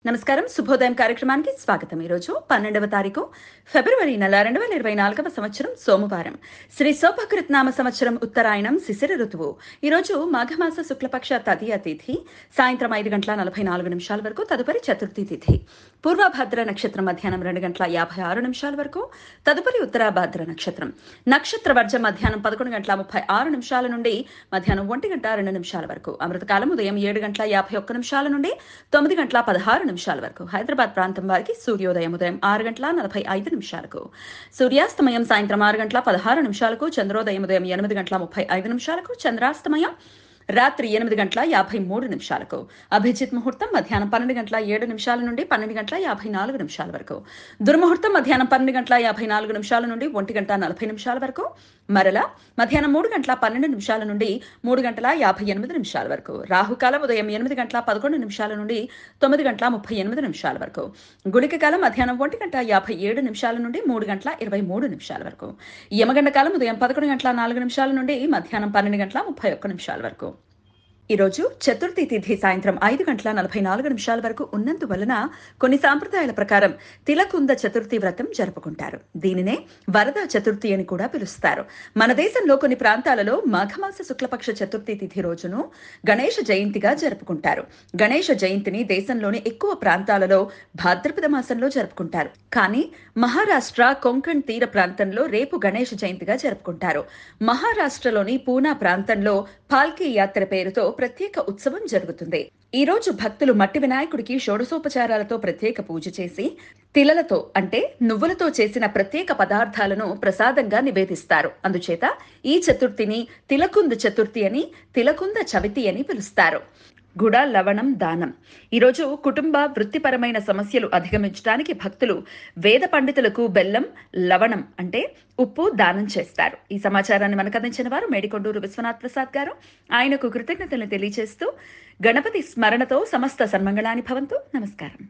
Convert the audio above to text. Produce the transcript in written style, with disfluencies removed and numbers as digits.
నమస్కారం. శుభోదయం కార్యక్రమానికి స్వాగతం. ఈరోజు 12వ తారీఖు ఫిబ్రవరి నెల 2024వ సంవత్సరం సోమవారం. శ్రీ శోభకృత్ నామ సంవత్సరం ఉత్తరాయణం శిశిర ఋతువు. ఈరోజు మాఘమాస శుక్లపక్ష తదియ తిథి సాయంత్రం 5:44 వరకు. తదుపరి చతుర్థి తిథి. పూర్వభద్ర నక్షత్రం మధ్యాహ్నం 2:56 వరకు. తదుపరి ఉత్తరాభద్ర నక్షత్రం. నక్షత్ర వర్జం మధ్యాహ్నం 11:36 నుండి మధ్యాహ్నం 1:02 వరకు. అమృతకాలం ఉదయం 7:51 నుండి 9:16 వరకు. హైదరాబాద్ ప్రాంతం వారికి సూర్యోదయం ఉదయం 6:45 సూర్యాస్తమయం సాయంత్రం 6:16 చంద్రోదయం ఉదయం 8:35 చంద్రాస్తమయం రాత్రి 8:53 అభిజిత్ ముహూర్తం మధ్యాహ్నం 12:07 నుండి 12:54 వరకు. దుర్ముహూర్తం మధ్యాహ్నం 12:54 నుండి 1:40 వరకు. మరల మధ్యాహ్నం 3:12 నుండి 3:58 వరకు. రాహుకాలం ఉదయం 8:11 నుండి 9:38 వరకు. గుళిక కాలం మధ్యాహ్నం 1:57 నుండి 3:23 వరకు. యమగండ కాలం ఉదయం 11:04 నుండి మధ్యాహ్నం 12:31 వరకు. ఈరోజు చతుర్థి తిథి సాయంత్రం 5:44 వరకు ఉన్నందువలన కొన్ని సాంప్రదాయాల ప్రకారం తిలకుంద చతుర్థి వ్రతం జరుపుకుంటారు. దీనినే వరద చతుర్థి అని కూడా పిలుస్తారు. మన దేశంలో కొన్ని ప్రాంతాలలో మాఘమాస శుక్లపక్ష చతుర్థి తిథి రోజును గణేష జయంతిగా జరుపుకుంటారు. గణేష జయంతిని దేశంలోని ఎక్కువ ప్రాంతాలలో భాద్రపద మాసంలో జరుపుకుంటారు. కానీ మహారాష్ట్ర కొంకణ్ తీర ప్రాంతంలో రేపు గణేష జయంతిగా జరుపుకుంటారు. మహారాష్ట్రలోని పూనా ప్రాంతంలో పాల్కీ యాత్ర పేరుతో ప్రత్యేక ఉత్సవం జరుగుతుంది. ఈ రోజు భక్తులు మట్టి వినాయకుడికి షోడశోపచారాలతో ప్రత్యేక పూజ చేసి తిలలతో అంటే నువ్వులతో చేసిన ప్రత్యేక పదార్థాలను ప్రసాదంగా నివేదిస్తారు. అందుచేత ఈ చతుర్థిని తిలకుంద చతుర్థి అని, తిలకుంద చవితి అని పిలుస్తారు. గుడ లవణం దానం. ఈరోజు కుటుంబ వృత్తిపరమైన సమస్యలు అధిగమించడానికి భక్తులు వేద పండితులకు బెల్లం, లవణం అంటే ఉప్పు దానం చేస్తారు. ఈ సమాచారాన్ని మనకు అందించిన వారు మేడికొండూరు విశ్వనాథ్ ప్రసాద్ గారు. ఆయనకు కృతజ్ఞతలు తెలియజేస్తూ గణపతి స్మరణతో సమస్త సన్మంగళాని భవంతు. నమస్కారం.